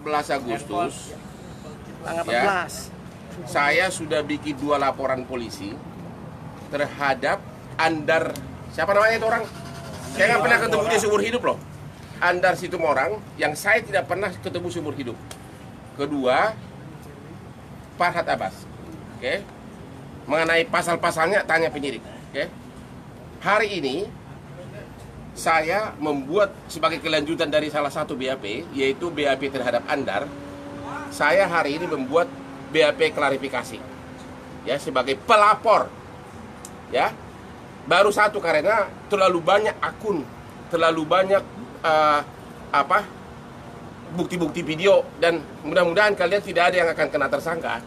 14 Agustus tanggal 14. ya, saya sudah bikin 2 laporan polisi terhadap Andar, siapa namanya itu orang? Saya nggak pernah ketemu dia seumur hidup loh. Andar Situmorang yang saya tidak pernah ketemu seumur hidup. Kedua, Farhad Abbas. Oke. Mengenai pasal-pasalnya tanya penyidik. Oke. Hari ini saya membuat sebagai kelanjutan dari salah satu BAP, yaitu BAP terhadap Andar. Saya hari ini membuat BAP klarifikasi. Ya, sebagai pelapor. Ya. Baru satu karena terlalu banyak akun, terlalu banyak bukti-bukti video, dan mudah-mudahan kalian tidak ada yang akan kena tersangka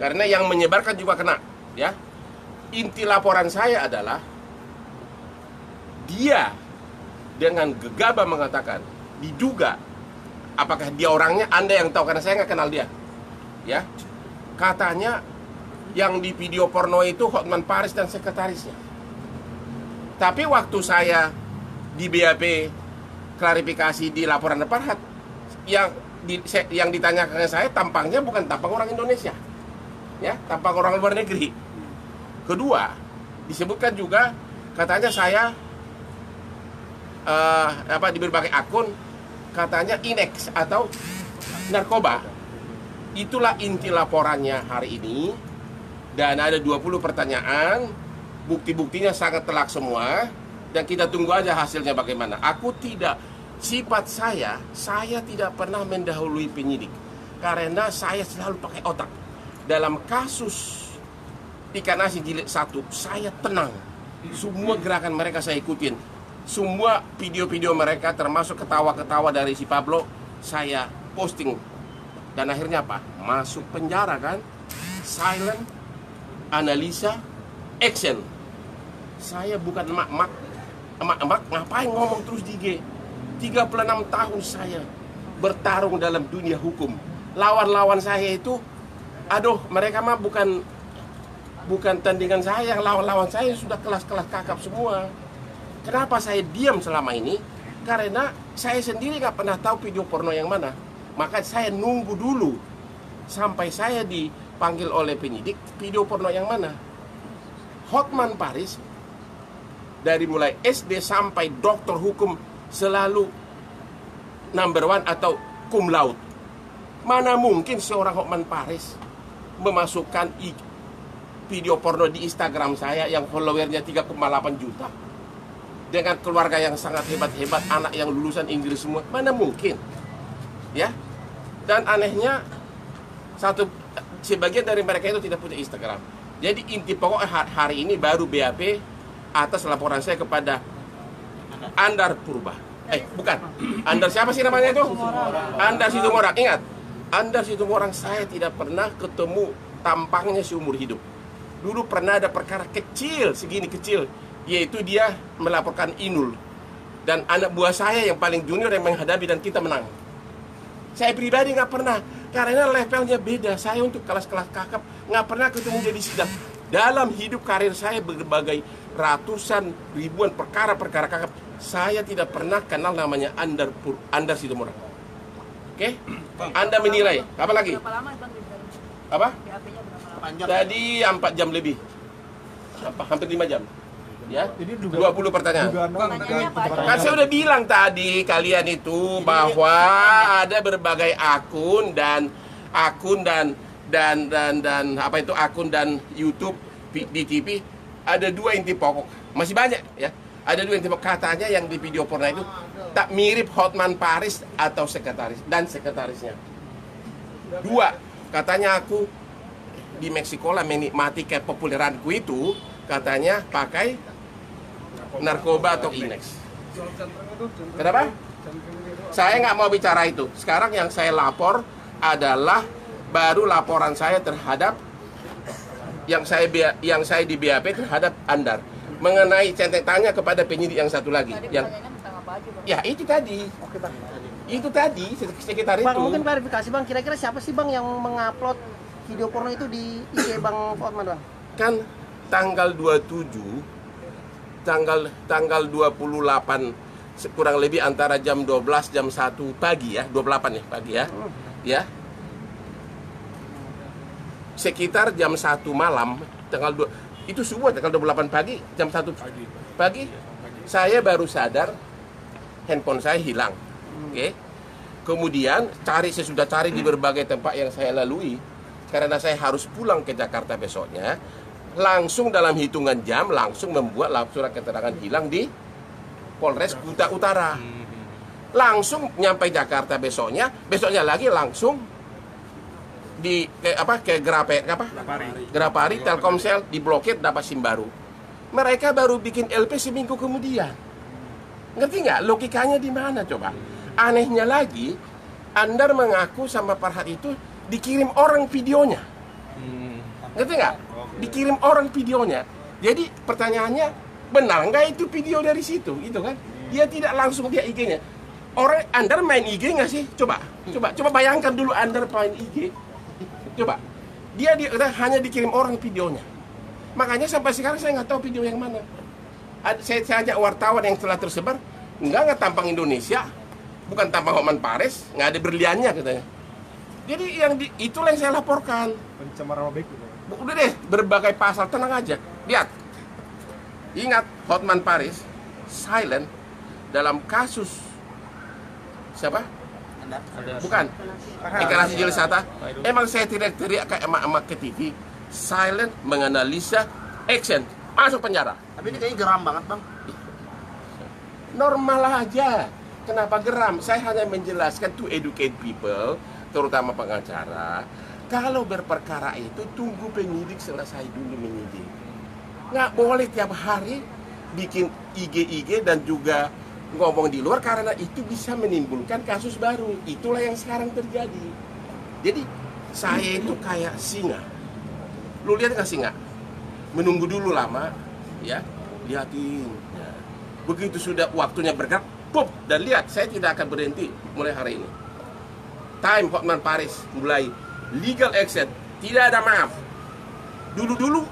karena yang menyebarkan juga kena. Ya, inti laporan saya adalah dia dengan gegabah mengatakan diduga, apakah dia orangnya, Anda yang tahu karena saya nggak kenal dia. Ya, katanya yang di video porno itu Hotman Paris dan sekretarisnya. Tapi waktu saya di BAP klarifikasi di laporan Farhad, yang ditanyakan saya tampangnya bukan tampang orang Indonesia, ya, tampang orang luar negeri. Kedua, disebutkan juga katanya saya di berbagai akun katanya INEX atau narkoba. Itulah inti laporannya hari ini, dan ada 20 pertanyaan, bukti-buktinya sangat telak semua, dan kita tunggu aja hasilnya bagaimana. Aku tidak, sifat saya tidak pernah mendahului penyidik karena saya selalu pakai otak. Dalam kasus ikan asin jilid 1, saya tenang. Semua gerakan mereka saya ikutin. Semua video-video mereka termasuk ketawa-ketawa dari si Pablo saya posting. Dan akhirnya apa? Masuk penjara kan? Silent, analisa, action. Saya bukan emak-emak ngapain ngomong terus di IG. 36 tahun saya bertarung dalam dunia hukum. Lawan-lawan saya itu, aduh, mereka mah bukan tandingan saya. Lawan-lawan saya sudah kelas-kelas kakap semua. Kenapa saya diam selama ini? Karena saya sendiri nggak pernah tahu video porno yang mana. Maka saya nunggu dulu sampai saya dipanggil oleh penyidik, video porno yang mana. Hotman Paris dari mulai SD sampai doktor hukum selalu number 1 atau cum laude. Mana mungkin seorang Hotman Paris memasukkan video porno di Instagram saya yang followernya 3,8 juta dengan keluarga yang sangat hebat-hebat, anak yang lulusan Inggris semua. Mana mungkin? Ya. Dan anehnya sebagian dari mereka itu tidak punya Instagram. Jadi inti pokok hari ini baru BAP atas laporan saya kepada Andar Purba. Bukan. Andar siapa sih namanya itu? Andar Situmorang. Ingat, Andar Situmorang saya tidak pernah ketemu tampangnya seumur hidup. Dulu pernah ada perkara kecil, segini kecil, yaitu dia melaporkan Inul. Dan anak buah saya yang paling junior yang menghadapi dan kita menang. Saya pribadi nggak pernah, karena levelnya beda. Saya untuk kelas-kelas kakap nggak pernah ketemu jadi sidang. Dalam hidup karir saya berbagai ratusan ribuan perkara-perkara kakap, saya tidak pernah kenal namanya Andar Situmorang. Oke? Anda menilai. Apa lagi? Berapa lama Bang di dalam? Apa? BAP-nya berapa lama? Tadi 4 jam lebih. Hampir 5 jam. Ya, 20 pertanyaan. Pertanyaannya apa aja? Kan saya udah bilang tadi kalian itu bahwa ada berbagai akun dan apa itu akun dan YouTube di TV, ada 2 inti pokok. Masih banyak ya. Ada 2 inti pokok, katanya yang di video porno itu tak mirip Hotman Paris atau sekretarisnya. 2, katanya aku di Meksiko lah menikmati kepopuleranku itu, katanya pakai narkoba atau INEX. Kenapa? Saya nggak mau bicara itu. Sekarang yang saya lapor adalah baru laporan saya terhadap yang saya di BAP terhadap Andar. Mengenai centeng tanya kepada penyidik yang satu lagi. Tadi Yang pertanyaannya tentang apa aja Bang? ya itu tadi. Oke Bang. Itu tadi sekitar Bang, itu. mungkin klarifikasi Bang, kira-kira siapa sih Bang yang mengupload video porno itu di IG Bang Hotman Bang? Kan tanggal 27 tanggal 28 kurang lebih antara jam 12 jam 1 pagi ya, 28 ya pagi ya. Ya. Sekitar jam 1 malam tanggal 2 itu subuh tanggal 28 pagi jam 1 pagi saya baru sadar handphone saya hilang. Oke. Kemudian saya sudah cari di berbagai tempat yang saya lalui karena saya harus pulang ke Jakarta besoknya. Langsung dalam hitungan jam langsung membuat surat keterangan hilang di Polres Kuta Utara. Langsung nyampe Jakarta besoknya lagi langsung ke Grapari Telkomsel diblokir, dapat SIM baru. Mereka baru bikin LP seminggu kemudian. Ngerti nggak logikanya di mana coba? Anehnya lagi, Anda mengaku sama Farhad itu dikirim orang videonya. Ngerti nggak? Dikirim orang videonya. Jadi pertanyaannya, benar nggak itu video dari situ? Gitu kan? Dia tidak langsung dia IG-nya. Orang Anda main IG nggak sih? Coba bayangkan dulu Anda main IG. Coba. Dia hanya dikirim orang videonya. Makanya sampai sekarang saya nggak tahu video yang mana. Saya ajak wartawan yang telah tersebar, nggak tampang Indonesia, bukan tampang Hotman Paris, nggak ada berliannya katanya. Jadi itulah yang saya laporkan. Pencemaran nama baik. Udah deh, berbagai pasal, tenang aja. Lihat, ingat Hotman Paris silent dalam kasus siapa? Bukan. Ikan Hasil Sata. Emang saya tidak teriak kayak emak-emak ke TV. Silent menganalisa action, masuk penjara. Tapi ini kayaknya geram banget, Bang. Normal aja. Kenapa geram? Saya hanya menjelaskan to educate people, terutama pengacara. Kalau berperkara itu tunggu penyidik selesai dulu menyidik. Nggak boleh tiap hari bikin IG dan juga ngomong di luar karena itu bisa menimbulkan kasus baru. Itulah yang sekarang terjadi. Jadi saya itu kayak singa. Lu lihat nggak singa? Menunggu dulu lama, ya, lihatin. Ya. Begitu sudah waktunya bergerak, pop, dan lihat, saya tidak akan berhenti mulai hari ini. Time Hotman Paris mulai legal action, tidak ada maaf. Dulu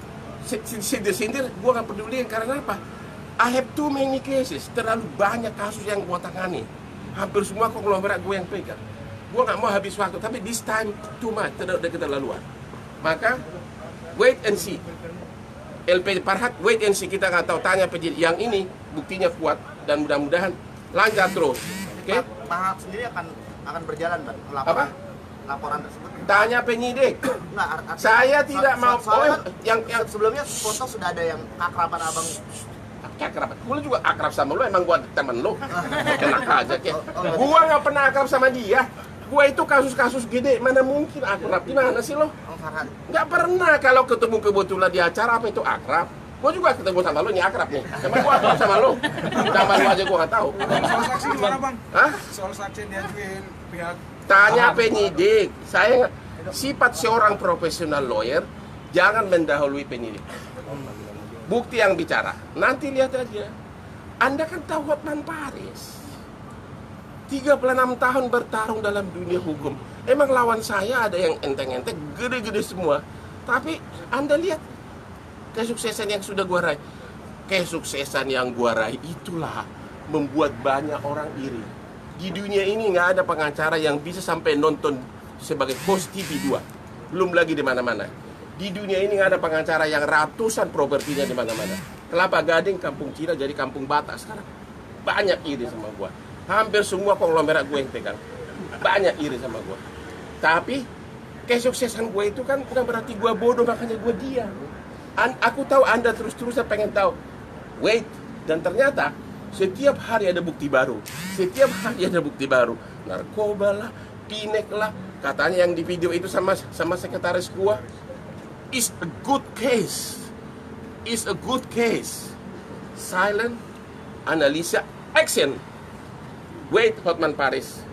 sindir-sindir, gue nggak peduli karena apa? I have too many cases, terlalu banyak kasus yang gue tangani. Hampir semua konglomerat gue yang pegang. Gue nggak mau habis waktu, tapi this time too much, udah keterlaluan. Maka wait and see. LP Farhad, wait and see, kita nggak tahu, tanya penyidik. Yang ini buktinya kuat dan mudah-mudahan lancar terus. Oke? Farhad sendiri akan berjalan, Bang. Laporan tersebut. Tanya penyidik. Nggak, Saya tidak mau. Yang sebelumnya foto sudah ada yang akraban abang. Akrab. Gue juga akrab sama lu, emang gua temen lu. Enak aja kayak. Gua nggak pernah akrab sama dia. Gua itu kasus-kasus gede, mana mungkin akrab? Gimana sih lo? Farhad. Nggak pernah kalau ketemu kebetulan di acara apa itu akrab. Gua juga ketemu sama lu, ini akrab nih. Emang gua akrab sama lu? Nama lu aja gua nggak tahu. Soal saksi gimana, Bang? Hah? Soal saksi yang diajuin pihak. Tanya penyidik. Saya sifat seorang profesional lawyer jangan mendahului penyidik. Bukti yang bicara. Nanti lihat aja. Anda kan tahu Hotman Paris. 36 tahun bertarung dalam dunia hukum. Emang lawan saya ada yang enteng-enteng, gede-gede semua. Tapi Anda lihat kesuksesan yang sudah gua raih. Kesuksesan yang gua raih itulah membuat banyak orang iri. Di dunia ini nggak ada pengacara yang bisa sampai nonton sebagai host TV 2. Belum lagi di mana-mana. Di dunia ini nggak ada pengacara yang ratusan propertinya di mana-mana. Kelapa Gading, Kampung Cina jadi Kampung Batak sekarang. Banyak iri sama gua. Hampir semua konglomerat gue yang pegang. Banyak iri sama gue. Tapi kesuksesan gue itu kan bukan berarti gue bodoh makanya gue diam. Aku tahu Anda terus-terusan pengen tahu. Wait, dan ternyata setiap hari ada bukti baru. Setiap hari ada bukti baru. Narkoba lah, pinek lah. Katanya yang di video itu sama sekretaris gue. Is a good case. Is a good case. Silent, analisa, action. Wait Hotman Paris,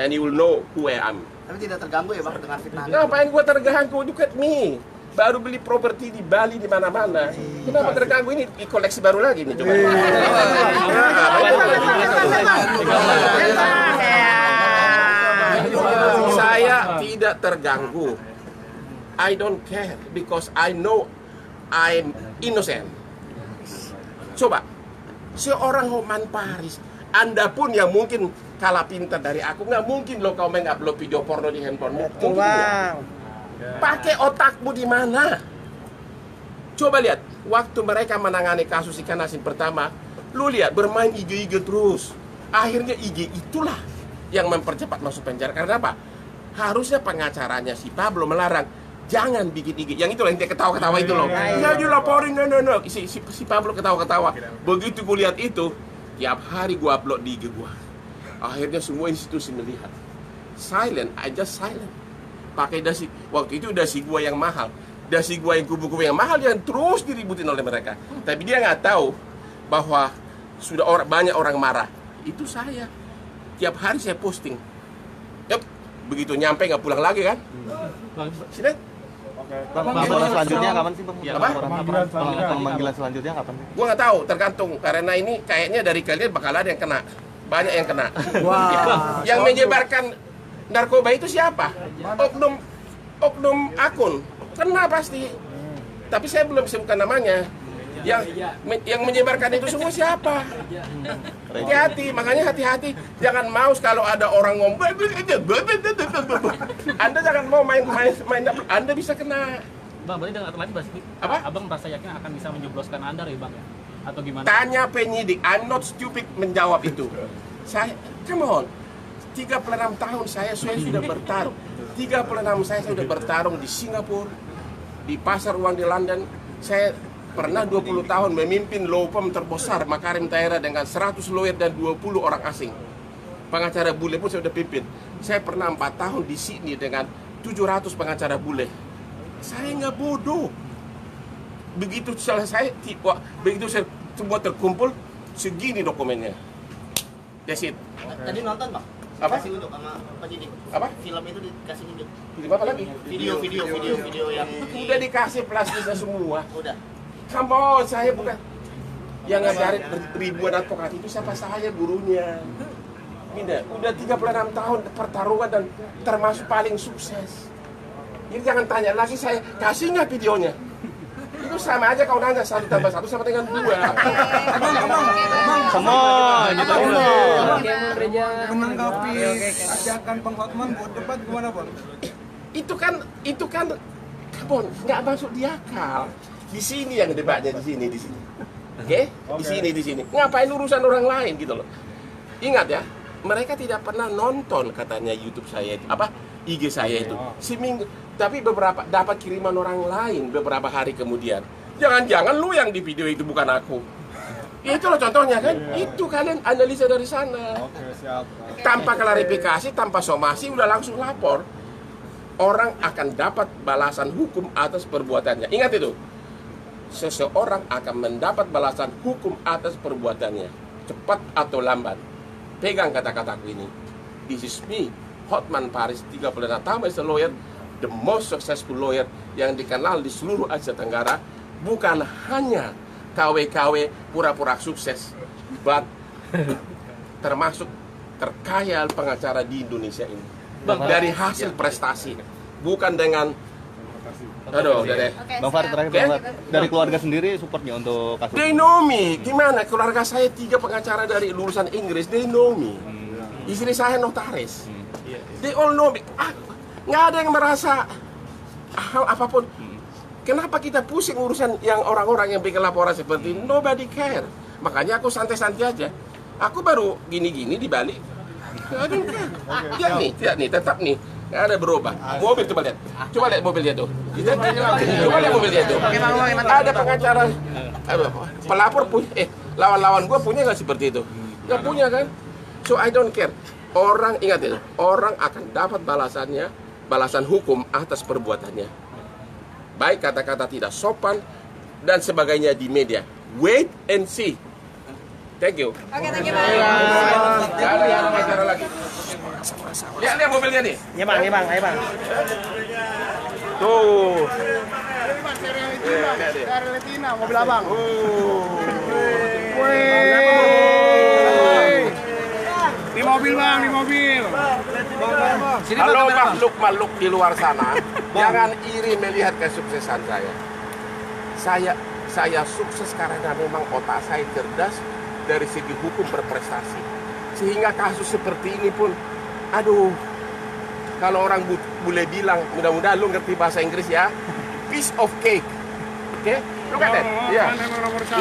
and you will know who I am. Tapi tidak terganggu ya, Bang, dengan fitnah. Ngapain gua terganggu? Look at me. Baru beli properti di Bali di mana-mana. Kenapa terganggu? Ini koleksi baru lagi nih coba. Saya tidak terganggu. I don't care because I know I'm innocent. Coba, seorang Hotman Paris Anda pun yang mungkin kalah pintar dari aku, nggak mungkin loh kau mengupload video porno di handphone. Betul bang. Pakai otakmu di mana? Coba lihat, waktu mereka menangani kasus ikan asin pertama, lu lihat bermain IG terus. Akhirnya IG itulah yang mempercepat masuk penjara. Karena apa? Harusnya pengacaranya si Pablo melarang, jangan bikin IG. Yang itu lah yang dia ketawa-ketawa itu loh. Ya dilaporin, no. Si Pablo ketawa-ketawa. Begitu gue lihat itu, tiap hari gue upload di IG gue. Akhirnya semua institusi melihat. Silent, I just silent. Pakai dasi, waktu itu dasi gue yang mahal. Dasi gue yang kubu-kubu yang mahal yang terus diributin oleh mereka. Tapi dia nggak tahu bahwa sudah banyak orang marah. Itu saya. Tiap hari saya posting. Yup. Begitu nyampe nggak pulang lagi kan? Sini. Bang, laporan selanjutnya kapan sih bang? Apa? Pemanggilan selanjutnya kapan? Gua nggak tahu, tergantung. Karena ini kayaknya dari kalian bakal ada yang kena. Banyak yang kena. Wah. Yang menyebarkan narkoba itu siapa? Oknum akun. Kena pasti. Tapi saya belum sebutkan namanya. Yang menyebarkan itu semua siapa? Hati-hati, makanya hati-hati. Jangan mau kalau ada orang ngomong. Anda jangan mau main. Anda bisa kena. Bang, berarti dengan otomatis Apa? Abang merasa yakin akan bisa menjebloskan Anda ya bang ya? Atau gimana? Tanya penyidik. I'm not stupid menjawab itu. Saya, come on. 36 tahun saya sudah bertarung. 36 saya sudah bertarung di Singapura, di pasar uang di London. Saya pernah 20 tahun memimpin law firm terbesar Makarim Taira dengan 100 lawyer dan 20 orang asing. Pengacara bule pun saya sudah pimpin. Saya pernah 4 tahun di Sydney dengan 700 pengacara bule. Saya nggak bodoh. Begitu selesai, begitu saya semua terkumpul, segini dokumennya. That's it. Tadi nonton bang? Apa? Kasih unjuk sama penyidik. Apa? Film itu dikasih unjuk. Film apa lagi? Video yang Udah dikasih plastisnya semua. udah. Come on, saya bukan yang ngajarin ribuan advokat itu siapa saya gurunya. Tidak, udah 36 tahun pertarungan dan termasuk paling sukses. Jadi jangan tanya lagi saya, kasih nggak videonya? Itu sama aja kau nanya 1 tambah 1 sama dengan 2. Semua gitu. Menanggapi ajakan Bang Hotman buat debat gimana bang? Itu kan kabon, nggak masuk di akal. Di sini yang debatnya di sini. Oke? Di sini. Ngapain urusan orang lain gitu loh. Ingat ya, mereka tidak pernah nonton katanya YouTube saya itu, IG saya itu. Seminggu, tapi beberapa dapat kiriman orang lain beberapa hari kemudian. Jangan-jangan lu yang di video itu bukan aku. Itu loh contohnya kan. Itu kalian analisa dari sana. Oke, siap. Tanpa klarifikasi, tanpa somasi udah langsung lapor. Orang akan dapat balasan hukum atas perbuatannya. Ingat itu. Seseorang akan mendapat balasan hukum atas perbuatannya, cepat atau lambat. Pegang kata-kataku ini. This is me, Hotman Paris, 36 tahun as a lawyer, the most successful lawyer yang dikenal di seluruh Asia Tenggara. Bukan hanya KW-KW pura-pura sukses, but termasuk terkaya pengacara di Indonesia ini. Dari hasil prestasi, bukan dengan aduh, udah deh. Bang Farid terakhir, Bang Farid. Dari keluarga sendiri supportnya untuk kasus. They know me. Gimana? Keluarga saya 3 pengacara dari lulusan Inggris. They know me. Istri saya notaris. They all know me. Nggak ada yang merasa hal apapun. Kenapa kita pusing urusan yang orang-orang yang bikin laporan seperti ini? Nobody care. Makanya aku santai-santai aja. Aku baru gini-gini di Bali. I don't care. Lihat nih, tetap nih. Nggak ada berubah. Mobil coba lihat. Coba lihat mobil dia tuh. Coba lihat mobil dia tuh. Ada pengacara, pelapor punya, lawan-lawan gue punya nggak seperti itu? Nggak punya kan? So I don't care. Orang ingat itu, orang akan dapat balasan hukum atas perbuatannya. Baik kata-kata tidak sopan dan sebagainya di media. Wait and see. Thank you. Oke, thank you Bang. Nggak ada yang pengacara lagi. Lihat mobilnya nih. Ya bang, ayo bang. Tuh. Dari Letina, mobil abang. Di mobil bang, di mobil. Halo makhluk-makhluk di luar sana, jangan iri melihat kesuksesan saya. Saya sukses karena memang otak saya cerdas dari segi hukum berprestasi. Sehingga kasus seperti ini pun, aduh, kalau orang boleh bilang, mudah-mudahan lu ngerti bahasa Inggris ya, piece of cake. Oke, look at that. Ya.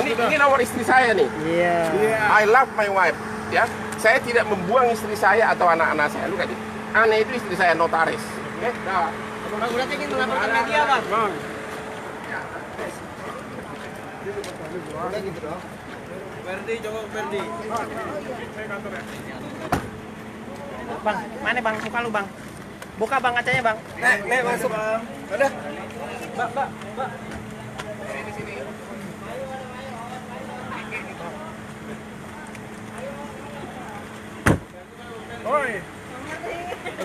Ini nomor istri saya nih. Iya. I love my wife. Ya, saya tidak membuang istri saya atau anak-anak saya. Look at it. Aneh itu istri saya notaris. Oke, dah. Bang Udat ingin melaporkan media, Bang. Udah gitu dong. Ferdi, coba Ferdi. Bang, mana Bang? Buka lu, Bang. Buka Bang kacanya, Bang. Nek masuk. Udah. Mbak. Oi.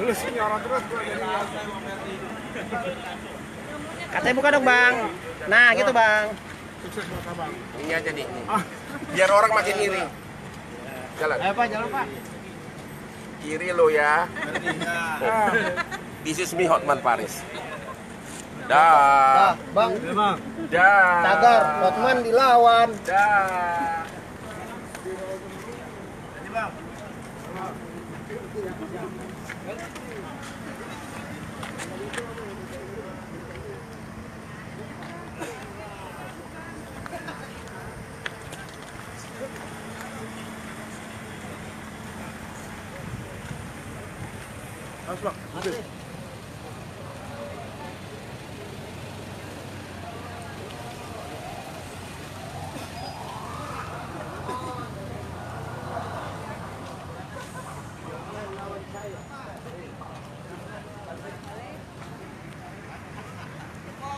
Lu sih nyorot terus gua jadi Kacanya buka dong, Bang. Nah, gitu, Bang. sukses buat Abang. Ini aja nih. Biar orang makin iri. Jalan. Ayo, Pak, jalan, Pak. Iri lo ya. This is me Hotman Paris. Dah. Bang. Dah. Tagar, Hotman dilawan. Dah. Mas, Bang.